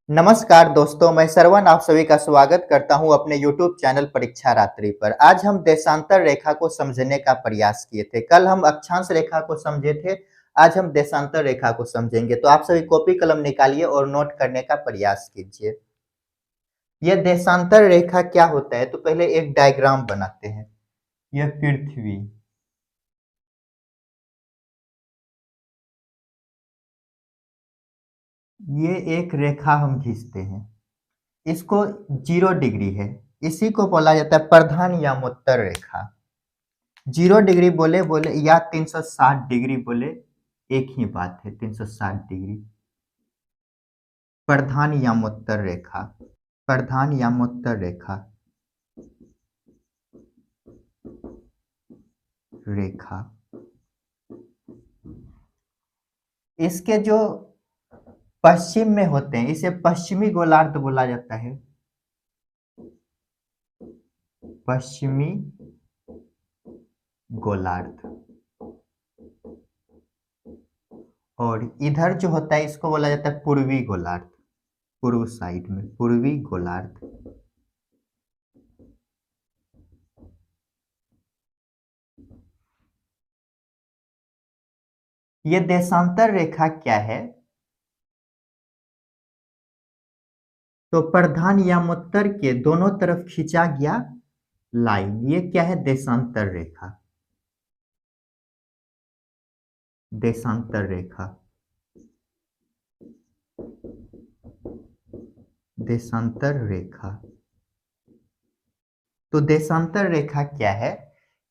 नमस्कार दोस्तों, मैं श्रवण आप सभी का स्वागत करता हूं अपने YouTube चैनल परीक्षा रात्रि पर। आज हम देशांतर रेखा को समझने का प्रयास किए थे। कल हम अक्षांश रेखा को समझे थे, आज हम देशांतर रेखा को समझेंगे। तो आप सभी कॉपी कलम निकालिए और नोट करने का प्रयास कीजिए। ये देशांतर रेखा क्या होता है? तो पहले एक डायग्राम बनाते हैं। यह पृथ्वी, ये एक रेखा हम खींचते हैं। इसको 0 डिग्री है। इसी को बोला जाता है प्रधान यामोत्तर रेखा। 0 डिग्री बोले बोले या 360 डिग्री बोले, एक ही बात है। 360 डिग्री प्रधान यामोत्तर रेखा। प्रधान यामोत्तर रेखा रेखा इसके जो पश्चिम में होते हैं, इसे पश्चिमी गोलार्ध बोला जाता है। पश्चिमी गोलार्ध। और इधर जो होता है इसको बोला जाता है पूर्वी गोलार्ध। पूर्व साइड में पूर्वी गोलार्ध। ये देशांतर रेखा क्या है? तो प्रधान यामोत्तर के दोनों तरफ खींचा गया लाइन, ये क्या है? देशांतर रेखा। देशांतर रेखा। देशांतर रेखा। तो देशांतर रेखा क्या है?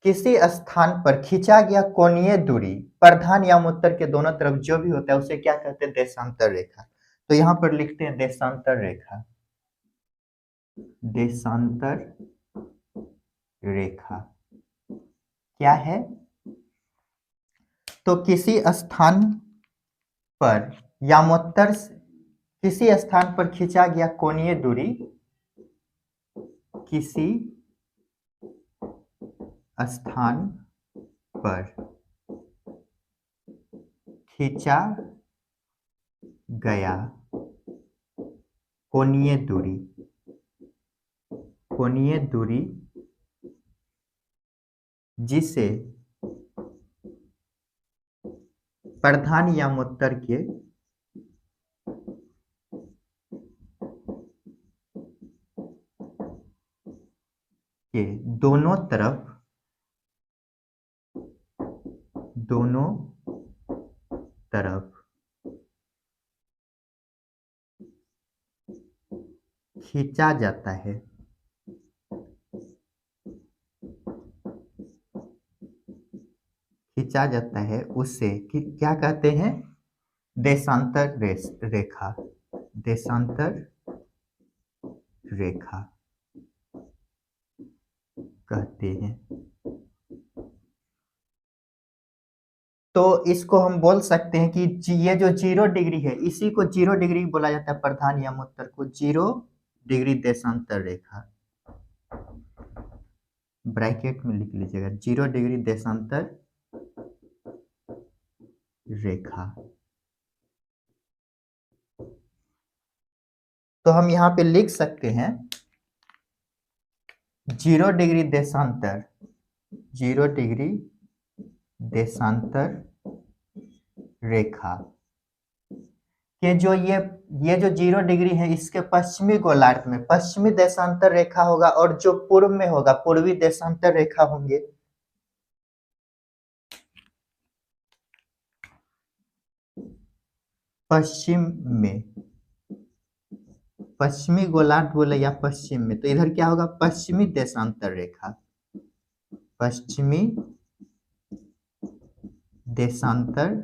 किसी स्थान पर खींचा गया कोणीय दूरी प्रधान यामोत्तर के दोनों तरफ जो भी होता है उसे क्या कहते हैं? देशांतर रेखा। तो यहां पर लिखते हैं देशांतर रेखा। देशांतर रेखा क्या है? तो किसी स्थान पर यामोत्तर किसी स्थान पर खींचा गया कोणीय दूरी किसी स्थान पर खींचा गया कोणीय दूरी जिसे प्रधान यामोत्तर के दोनों तरफ खींचा जाता है। उसे क्या कहते हैं? देशांतर रेखा। देशांतर रेखा कहते हैं। तो इसको हम बोल सकते हैं कि ये जो 0 डिग्री है, इसी को 0 डिग्री बोला जाता है। प्रधान यामोत्तर को 0 डिग्री देशांतर रेखा। ब्रैकेट में लिख लीजिएगा 0 डिग्री देशांतर रेखा। तो हम यहाँ पे लिख सकते हैं 0 डिग्री देशांतर, 0 डिग्री देशांतर रेखा के जो ये जो 0 डिग्री है, इसके पश्चिमी गोलार्ध में पश्चिमी देशांतर रेखा होगा और जो पूर्व में होगा पूर्वी देशांतर रेखा होंगे। पश्चिम में, पश्चिमी गोलार्ध बोले या पश्चिम में, तो इधर क्या होगा? पश्चिमी देशांतर रेखा। पश्चिमी देशांतर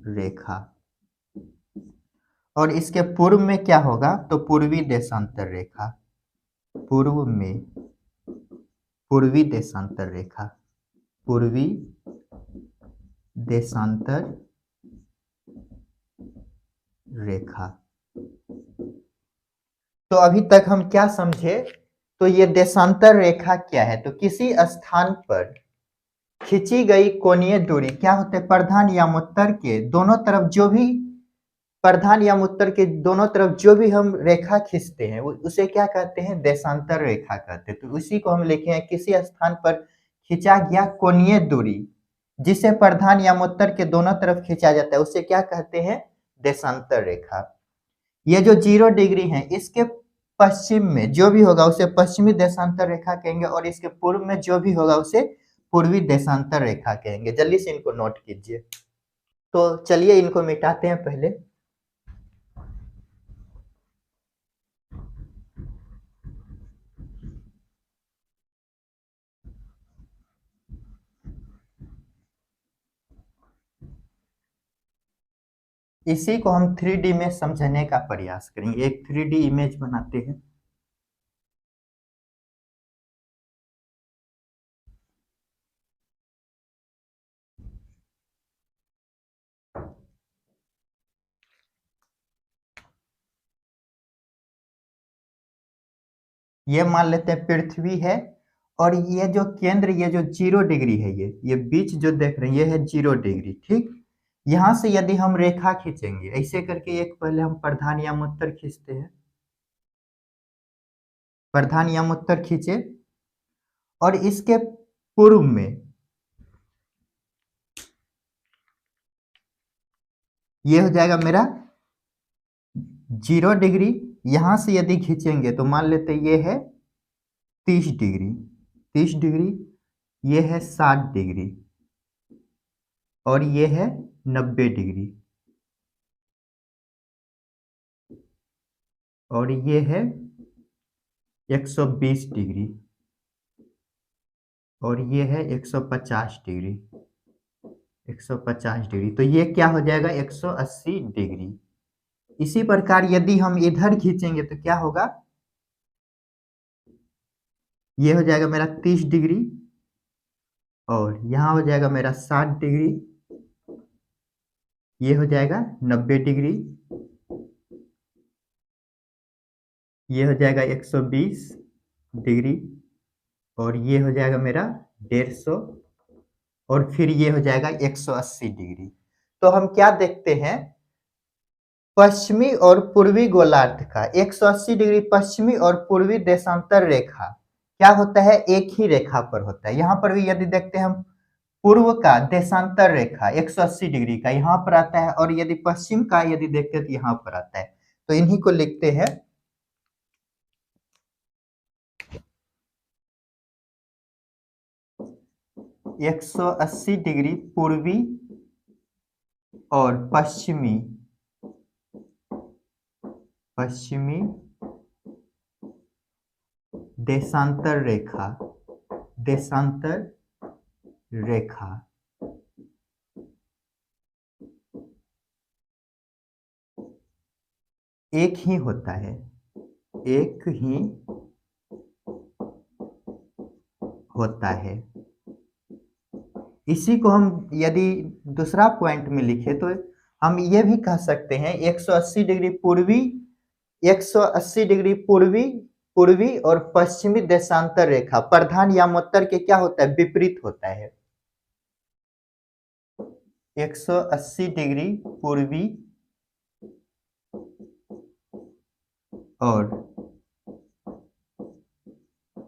रेखा। और इसके पूर्व में क्या होगा? तो पूर्वी देशांतर रेखा। पूर्व में पूर्वी देशांतर रेखा। पूर्वी देशांतर रेखा। तो अभी तक हम क्या समझे? तो ये देशांतर रेखा क्या है? तो किसी स्थान पर खींची गई कोणीय दूरी क्या होते हैं? प्रधान याम उत्तर के दोनों तरफ जो भी प्रधान याम उत्तर के दोनों तरफ जो भी हम रेखा खींचते हैं उसे क्या कहते हैं? देशांतर रेखा कहते हैं। तो उसी को हम लिखे हैं किसी स्थान पर खींचा गया कोणीय दूरी जिसे प्रधान याम उत्तर के दोनों तरफ खींचा जाता है उसे क्या कहते हैं? देशांतर रेखा। ये जो 0 डिग्री है इसके पश्चिम में जो भी होगा उसे पश्चिमी देशांतर रेखा कहेंगे और इसके पूर्व में जो भी होगा उसे पूर्वी देशांतर रेखा कहेंगे। जल्दी से इनको नोट कीजिए। तो चलिए इनको मिटाते हैं पहले। इसी को हम 3D में समझने का प्रयास करेंगे। एक 3D इमेज बनाते हैं। ये मान लेते हैं पृथ्वी है और ये जो केंद्र ये जो 0 डिग्री है ये बीच जो देख रहे हैं ये है 0 डिग्री। ठीक, यहां से यदि हम रेखा खींचेंगे ऐसे करके एक पहले हम प्रधान याम उत्तर खींचते हैं। प्रधान याम उत्तर खींचे और इसके पूर्व में ये हो जाएगा मेरा 0 डिग्री। यहां से यदि खींचेंगे तो मान लेते ये है 30 डिग्री, 30 डिग्री, ये है 60 डिग्री और ये है 90 डिग्री और ये है 120 डिग्री और ये है 150 डिग्री, 150 डिग्री। तो ये क्या हो जाएगा? 180 डिग्री। इसी प्रकार यदि हम इधर खींचेंगे तो क्या होगा? ये हो जाएगा मेरा 30 डिग्री और यहाँ हो जाएगा मेरा 60 डिग्री, ये हो जाएगा 90 डिग्री, ये हो जाएगा 120 डिग्री और ये हो जाएगा मेरा 150 और फिर ये हो जाएगा 180 डिग्री। तो हम क्या देखते हैं? पश्चिमी और पूर्वी गोलार्ध का 180 डिग्री पश्चिमी और पूर्वी देशांतर रेखा क्या होता है? एक ही रेखा पर होता है। यहाँ पर भी यदि देखते हैं हम पूर्व का देशांतर रेखा 180 डिग्री का यहाँ पर आता है और यदि पश्चिम का यदि देखते हैं तो यहाँ पर आता है। तो इन्हीं को लिखते हैं 180 डिग्री पूर्वी और पश्चिमी देशांतर रेखा, देशांतर रेखा। एक ही होता है, एक ही होता है। इसी को हम यदि दूसरा पॉइंट में लिखे तो हम ये भी कह सकते हैं 180 डिग्री पूर्वी, 180 डिग्री पूर्वी और पश्चिमी देशांतर रेखा प्रधान यामोत्तर के क्या होता है? विपरीत होता है। 180 डिग्री पूर्वी और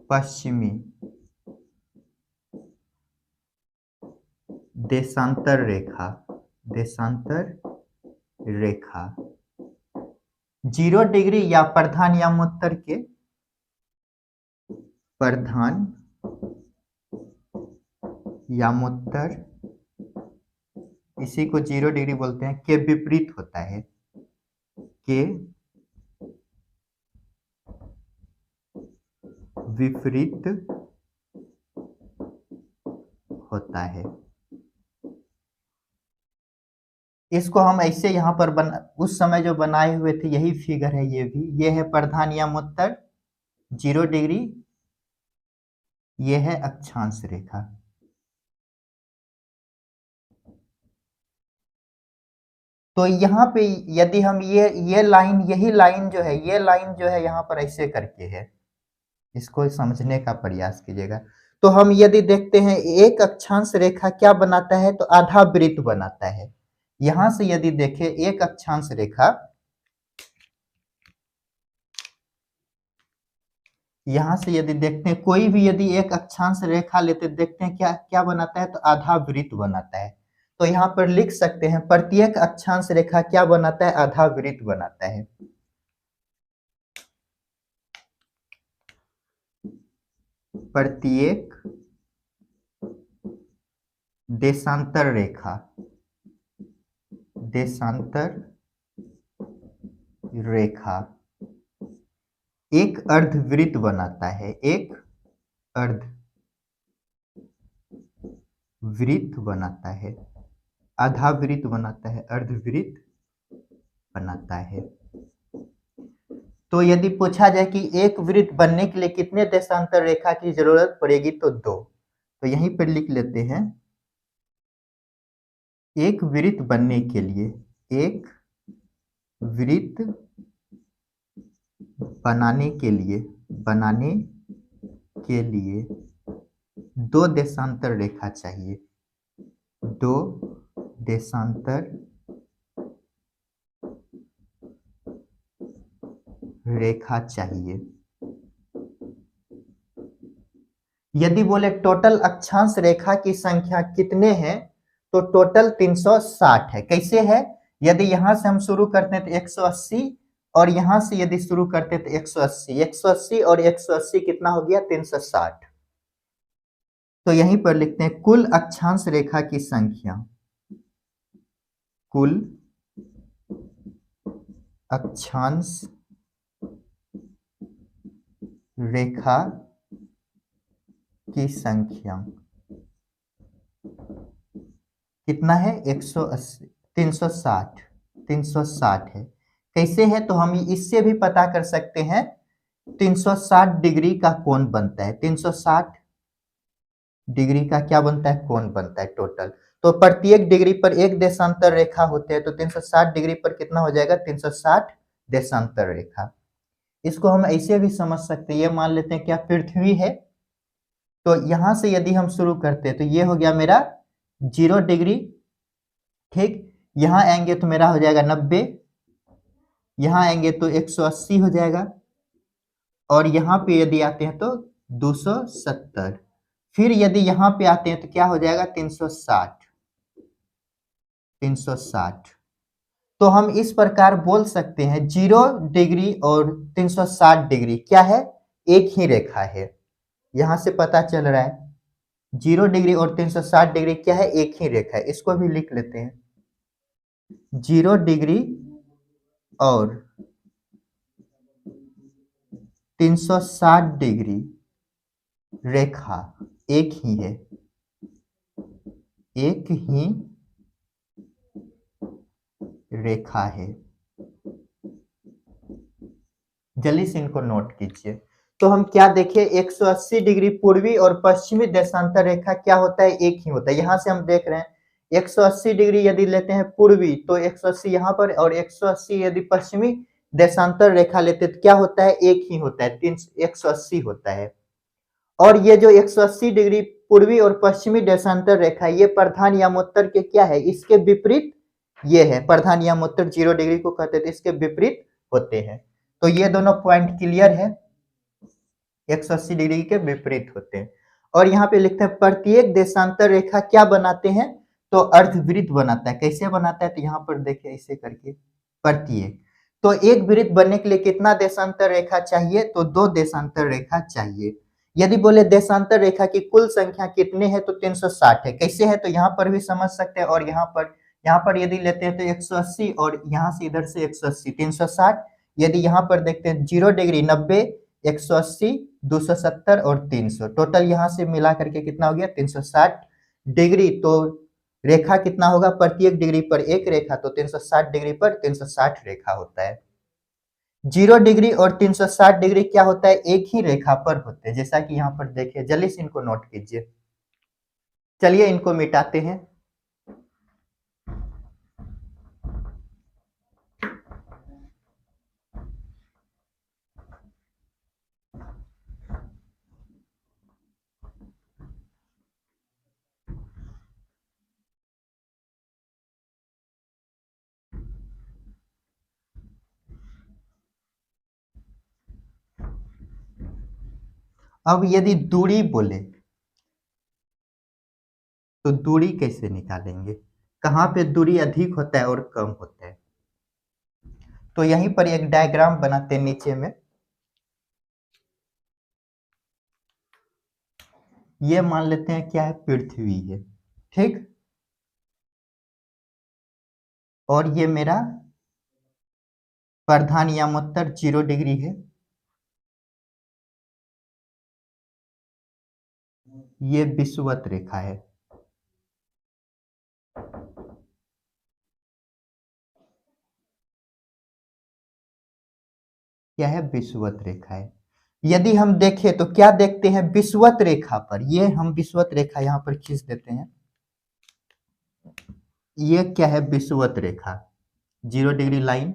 पश्चिमी देशांतर रेखा, देशांतर रेखा 0 डिग्री या प्रधान यामोत्तर के, प्रधान यामोत्तर इसी को 0 डिग्री बोलते हैं, के विपरीत होता है, के विपरीत होता है। इसको हम ऐसे यहाँ पर उस समय जो बनाए हुए थे यही फिगर है, ये भी ये है प्रधान यामोत्तर 0 डिग्री, ये है अक्षांश रेखा। तो यहाँ पे यदि हम ये लाइन, यही लाइन जो है, ये लाइन जो है यहाँ पर ऐसे करके है, इसको समझने का प्रयास कीजिएगा। तो हम यदि देखते हैं एक अक्षांश रेखा क्या बनाता है, तो आधा वृत्त बनाता है। यहां से यदि देखें एक अक्षांश रेखा, यहां से यदि देखते हैं कोई भी यदि एक अक्षांश रेखा लेते देखते हैं क्या क्या बनाता है, तो आधा वृत्त बनाता है। तो यहाँ पर लिख सकते हैं प्रत्येक अक्षांश रेखा क्या बनाता है, आधा वृत्त बनाता है। प्रत्येक देशांतर रेखा, देशांतर रेखा एक अर्धवृत्त बनाता है, एक अर्धवृत्त बनाता है, आधा वृत्त बनाता है, अर्धवृत्त बनाता है। तो यदि पूछा जाए कि एक वृत्त बनने के लिए कितने देशांतर रेखा की जरूरत पड़ेगी, तो 2। तो यहीं पर लिख लेते हैं एक वृत्त बनने के लिए, एक वृत्त बनाने के लिए 2 देशांतर रेखा चाहिए, 2 देशांतर रेखा चाहिए। यदि बोले टोटल अक्षांश रेखा की संख्या कितने हैं, तो टोटल 360 है। कैसे है, यदि यहां से हम शुरू करते हैं तो 180 और यहां से यदि शुरू करते हैं तो 180, 180 और 180 कितना हो गया, 360। तो यहीं पर लिखते हैं कुल अक्षांश रेखा की संख्या, कुल अक्षांश रेखा की संख्या कितना है, 180, 360, 360 है। कैसे है, तो हम इससे भी पता कर सकते हैं 360 डिग्री का कोण बनता है, 360 डिग्री का क्या बनता है, कोण बनता है टोटल। तो प्रत्येक डिग्री पर एक देशांतर रेखा होते हैं, तो 360 डिग्री पर कितना हो जाएगा, 360 देशांतर रेखा। इसको हम ऐसे भी समझ सकते हैं, ये मान लेते हैं क्या पृथ्वी है, तो यहां से यदि हम शुरू करते हैं तो ये हो गया मेरा 0 डिग्री, ठीक। यहां आएंगे तो मेरा हो जाएगा 90, यहां आएंगे तो 180 हो जाएगा, और यहाँ पे यदि आते हैं तो 270, फिर यदि यहाँ पे आते हैं तो क्या हो जाएगा, 360, 360। तो हम इस प्रकार बोल सकते हैं 0 डिग्री और 360 डिग्री क्या है, एक ही रेखा है। यहां से पता चल रहा है 0 डिग्री और 360 डिग्री क्या है, एक ही रेखा है। इसको भी लिख लेते हैं 0 डिग्री और 360 डिग्री रेखा एक ही है, एक ही रेखा है। जल्दी से इनको नोट कीजिए। तो हम क्या देखें, 180 डिग्री पूर्वी और पश्चिमी देशांतर रेखा क्या होता है, एक ही होता है। यहां से हम देख रहे हैं 180 डिग्री यदि लेते हैं पूर्वी तो 180 यहाँ पर, और 180 यदि पश्चिमी देशांतर रेखा लेते तो क्या होता है, एक ही होता है, 180 होता है। और ये जो 180 डिग्री पूर्वी और पश्चिमी देशांतर रेखा, ये प्रधान यामोत्तर के क्या है, इसके विपरीत ये है। प्रधान यामोत्तर 0 डिग्री को कहते थे, इसके विपरीत होते हैं। तो ये दोनों पॉइंट क्लियर है, 180 डिग्री के विपरीत होते हैं। और यहाँ पे लिखते हैं प्रत्येक देशांतर रेखा क्या बनाते हैं, तो अर्धवृत्त बनाता है। कैसे बनाता है, तो यहाँ पर देखिए ऐसे करके प्रत्येक। तो एक वृत्त बनने के लिए कितना देशांतर रेखा चाहिए, तो 2 देशांतर रेखा चाहिए। यदि बोले देशांतर रेखा की कुल संख्या कितने हैं, तो 360 है। कैसे है, तो यहाँ पर भी समझ सकते हैं, और यहाँ पर यदि लेते हैं तो 180 और यहाँ से इधर से 180, 360। यदि यहाँ पर देखते हैं 0 डिग्री 90, 180, 270 और 300, टोटल यहाँ से मिला करके कितना हो गया, 360 डिग्री। तो रेखा कितना होगा, प्रत्येक डिग्री पर एक रेखा, तो 360 डिग्री पर 360 रेखा होता है। 0 डिग्री और 360 डिग्री क्या होता है, एक ही रेखा पर होते हैं, जैसा कि यहाँ पर देखिए। जल्दी से इनको नोट कीजिए। चलिए इनको मिटाते हैं। अब यदि दूरी बोले तो दूरी कैसे निकालेंगे, कहाँ पे दूरी अधिक होता है और कम होता है। तो यहीं पर एक डायग्राम बनाते हैं नीचे में। ये मान लेते हैं क्या है, पृथ्वी है, ठीक। और ये मेरा प्रधान यामोत्तर 0 डिग्री है। ये विषुवत रेखा है। क्या है, विषुवत रेखा है। यदि हम देखें तो क्या देखते हैं, विषुवत रेखा पर, ये हम विषुवत रेखा यहाँ पर खींच देते हैं। ये क्या है, विषुवत रेखा, 0 डिग्री लाइन।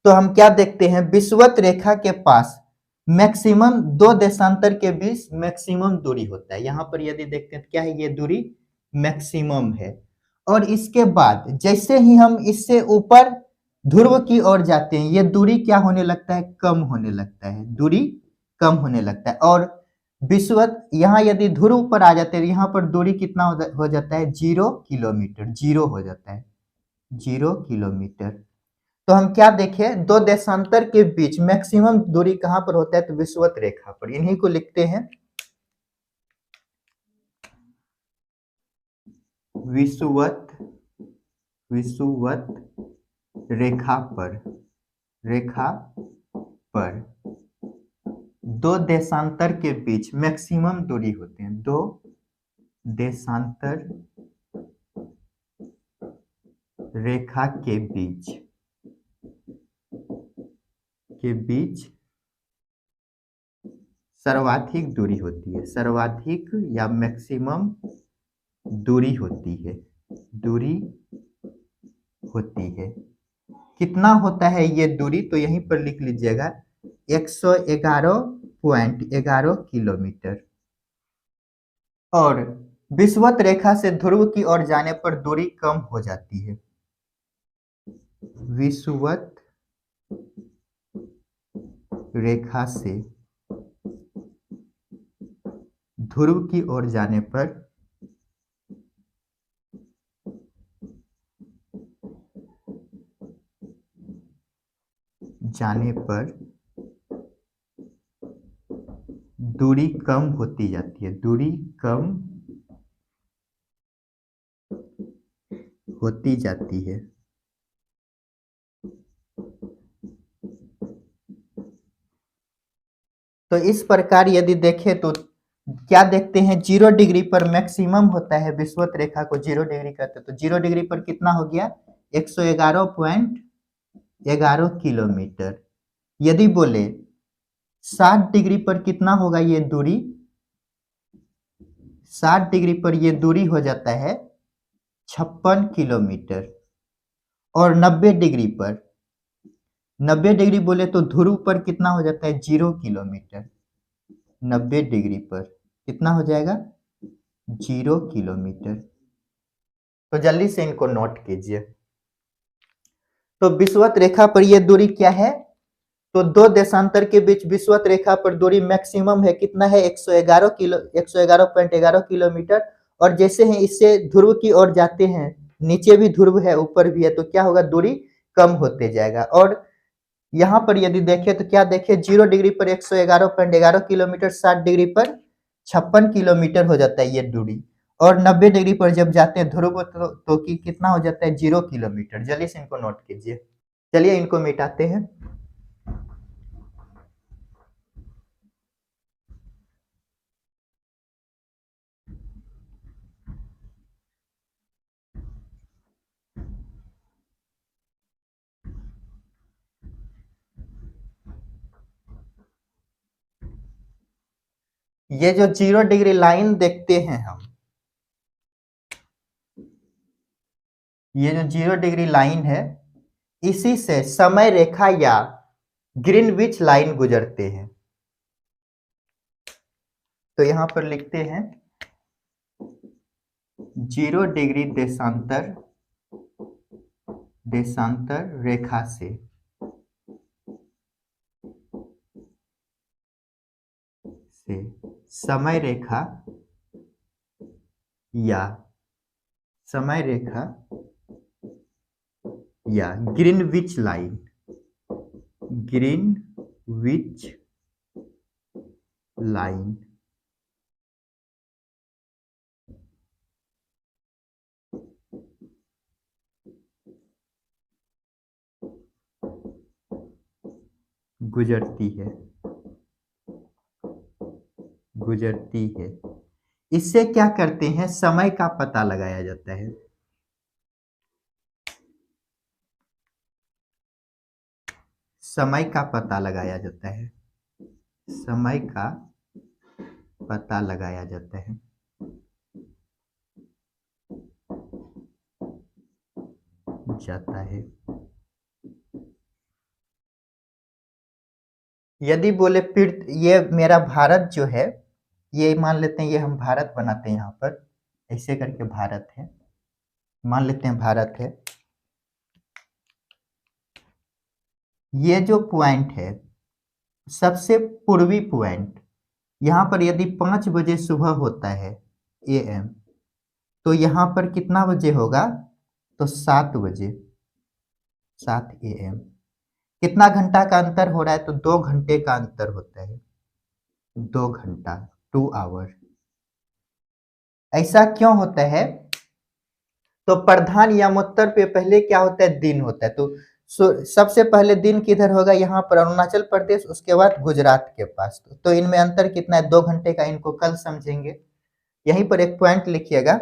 तो हम क्या देखते हैं, विषुवत रेखा के पास मैक्सिमम दो देशांतर के बीच मैक्सिमम दूरी होता है। यहाँ पर यदि देखते हैं तो क्या है, ये दूरी मैक्सिमम है। और इसके बाद जैसे ही हम इससे ऊपर ध्रुव की ओर जाते हैं, ये दूरी क्या होने लगता है, कम होने लगता है, दूरी कम होने लगता है। और विषुवत यहाँ यदि ध्रुव पर आ जाते हैं, यहाँ पर दूरी कितना हो जाता है, 0 किलोमीटर, 0 हो जाता है, 0 किलोमीटर। तो हम क्या देखें, दो देशांतर के बीच मैक्सिमम दूरी कहां पर होता है, तो विषुवत रेखा पर। इन्हीं को लिखते हैं विषुवत, विषुवत रेखा पर, रेखा पर दो देशांतर के बीच मैक्सिमम दूरी होते हैं, दो देशांतर रेखा के बीच, के बीच सर्वाधिक दूरी होती है, सर्वाधिक या मैक्सिमम दूरी होती है, दूरी होती है। कितना होता है ये दूरी, तो यहीं पर लिख लीजिएगा 111.11 किलोमीटर। और विषुवत रेखा से ध्रुव की ओर जाने पर दूरी कम हो जाती है। विषुवत रेखा से ध्रुव की ओर जाने पर दूरी कम होती जाती है, दूरी कम होती जाती है। तो इस प्रकार यदि देखें तो क्या देखते हैं, 0 डिग्री पर मैक्सिमम होता है, विषुवत रेखा को 0 डिग्री कहते हैं, तो 0 डिग्री पर कितना हो गया, 111.11 किलोमीटर। यदि बोले 60 डिग्री पर कितना होगा ये दूरी, 60 डिग्री पर ये दूरी हो जाता है 56 किलोमीटर। और 90 डिग्री पर, 90 डिग्री बोले तो ध्रुव पर कितना हो जाता है, 0 किलोमीटर। 90 डिग्री पर कितना हो जाएगा, 0 किलोमीटर। तो जल्दी से इनको नोट कीजिए। तो विषुवत रेखा पर यह दूरी क्या है, तो दो देशांतर के बीच विषुवत रेखा पर दूरी मैक्सिमम है, कितना है, 111 किलोमीटर। और जैसे ही इससे ध्रुव की ओर जाते हैं, नीचे भी ध्रुव है ऊपर भी है, तो क्या होगा, दूरी कम होते जाएगा। और यहाँ पर यदि देखें तो क्या देखें, 0 डिग्री पर 111.11 किलोमीटर, 60 डिग्री पर 56 किलोमीटर हो जाता है ये दूरी। और 90 डिग्री पर जब जाते हैं ध्रुव तो कितना हो जाता है, 0 किलोमीटर। जल्दी से इनको नोट कीजिए। चलिए इनको मिटाते हैं। ये जो 0 डिग्री लाइन देखते हैं हम, ये जो 0 डिग्री लाइन है, इसी से समय रेखा या ग्रीनविच लाइन गुजरते हैं। तो यहां पर लिखते हैं 0 डिग्री देशांतर, देशांतर रेखा से समय रेखा या समय रेखा या ग्रीनविच लाइन, ग्रीनविच लाइन गुजरती है, गुजरती है। इससे क्या करते हैं, समय का पता लगाया जाता है। समय का पता लगाया जाता है, समय का पता लगाया जाता है। जाता है। यदि बोले फिर ये मेरा भारत जो है, ये मान लेते हैं, ये हम भारत बनाते हैं यहाँ पर ऐसे करके, भारत है, मान लेते हैं भारत है। ये जो पॉइंट है सबसे पूर्वी पॉइंट, यहाँ पर यदि 5 बजे सुबह होता है AM, तो यहाँ पर कितना बजे होगा, तो 7 बजे, 7 AM। कितना घंटा का अंतर हो रहा है, तो 2 घंटे का अंतर होता है, 2 घंटा, 2 आवर। ऐसा क्यों होता है, तो प्रधान यमोत्तर पे पहले क्या होता है, दिन होता है। तो सबसे पहले दिन किधर होगा, यहाँ पर अरुणाचल प्रदेश, उसके बाद गुजरात के पास। तो इनमें अंतर कितना है, 2 घंटे का। इनको कल समझेंगे। यहीं पर एक पॉइंट लिखिएगा,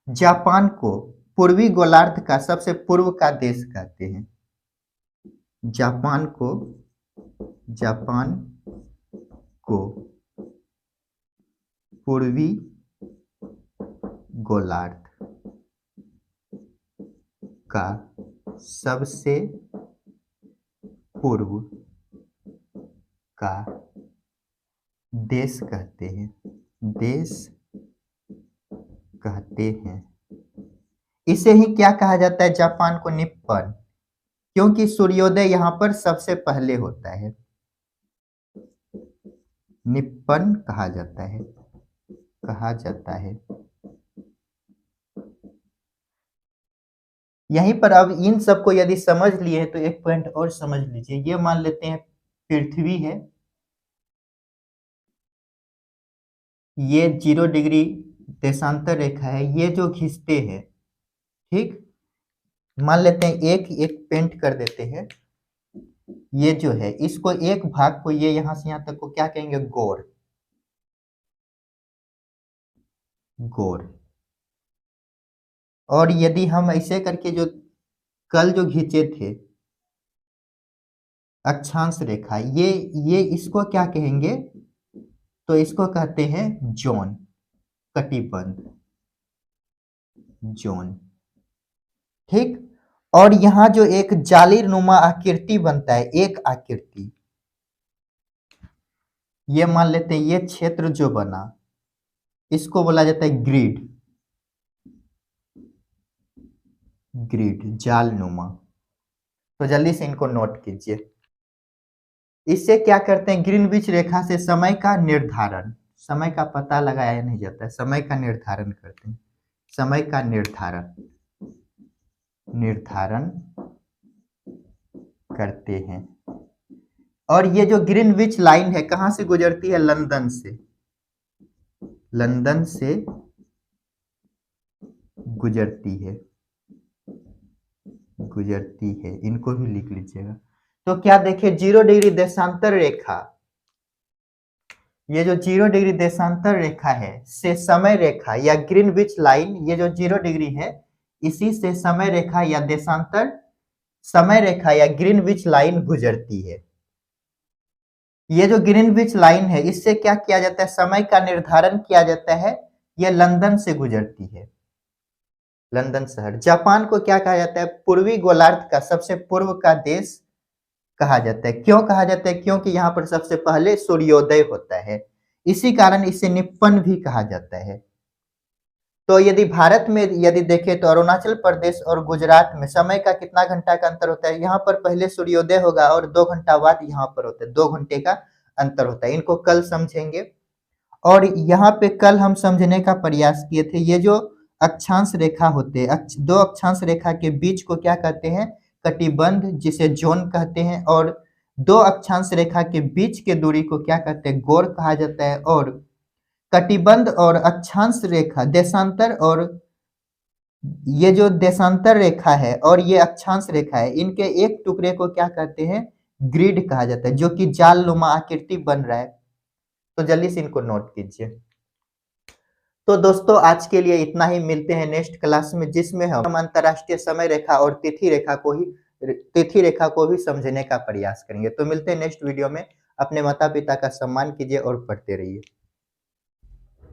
जापान को पूर्वी गोलार्ध का सबसे पूर्व का देश कहते हैं। जापान को पूर्वी गोलार्ध का सबसे पूर्व का देश कहते हैं, देश कहते हैं। इसे ही क्या कहा जाता है, जापान को निप्पन, क्योंकि सूर्योदय यहाँ पर सबसे पहले होता है। निप्पन कहा जाता है, कहा जाता है। यहीं पर अब इन सबको यदि समझ लिए हैं तो एक पॉइंट और समझ लीजिए। ये मान लेते हैं पृथ्वी है, ये 0 डिग्री देशांतर रेखा है, ये जो खींचते हैं, ठीक, मान लेते हैं एक एक पेंट कर देते हैं। ये जो है, इसको एक भाग को, ये यहां से यहां तक को क्या कहेंगे, गोर, गोर। और यदि हम ऐसे करके जो कल जो खींचे थे अक्षांश रेखा, ये इसको क्या कहेंगे, तो इसको कहते हैं जोन, कटिबंध, जोन, ठीक। और यहाँ जो एक जालीनुमा आकृति बनता है, एक आकृति, ये मान लेते हैं, ये क्षेत्र जो बना, इसको बोला जाता है ग्रिड, ग्रिड, जालनुमा। तो जल्दी से इनको नोट कीजिए। इससे क्या करते हैं, ग्रीनविच रेखा से समय का निर्धारण, समय का पता लगाया नहीं जाता है, समय का निर्धारण करते हैं, समय का निर्धारण, निर्धारण करते हैं। और ये जो ग्रीनविच लाइन है कहां से गुजरती है, लंदन से, लंदन से गुजरती है, गुजरती है। इनको भी लिख लीजिएगा। तो क्या देखिए, 0 डिग्री देशांतर रेखा, ये जो 0 डिग्री देशांतर रेखा है से समय रेखा या ग्रीनविच लाइन, ये जो 0 डिग्री है, इसी से समय रेखा या देशांतर, समय रेखा या ग्रीनविच लाइन गुजरती है। ये जो ग्रीनविच लाइन है, इससे क्या किया जाता है, समय का निर्धारण किया जाता है। यह लंदन से गुजरती है, लंदन शहर। जापान को क्या कहा जाता है, पूर्वी गोलार्ध का सबसे पूर्व का देश कहा जाता है। क्यों कहा जाता है, क्योंकि यहाँ पर सबसे पहले सूर्योदय होता है, इसी कारण इसे निप्पन भी कहा जाता है। तो यदि भारत में यदि देखें तो अरुणाचल प्रदेश और गुजरात में समय का कितना घंटा का अंतर होता है, यहाँ पर पहले सूर्योदय होगा और 2 घंटा बाद यहाँ पर होता है, 2 घंटे का अंतर होता है, इनको कल समझेंगे। और यहाँ पे कल हम समझने का प्रयास किए थे, ये जो अक्षांश रेखा होते हैं, दो अक्षांश रेखा के बीच को क्या कहते हैं? कटिबंध, जिसे जोन कहते हैं। और दो अक्षांश रेखा के बीच के दूरी को क्या कहते हैं? गोर कहा जाता है। और कटिबंध और अक्षांश रेखा, देशांतर और ये जो देशांतर रेखा है और ये अक्षांश रेखा है, इनके एक टुकड़े को क्या कहते हैं? ग्रिड कहा जाता है, जो कि जाल नुमा आकृति बन रहा है। तो जल्दी से इनको नोट कीजिए। तो दोस्तों आज के लिए इतना ही, मिलते हैं नेक्स्ट क्लास में, जिसमें हम अंतरराष्ट्रीय समय रेखा और तिथि रेखा को भी समझने का प्रयास करेंगे। तो मिलते हैं नेक्स्ट वीडियो में। अपने माता पिता का सम्मान कीजिए और पढ़ते रहिए।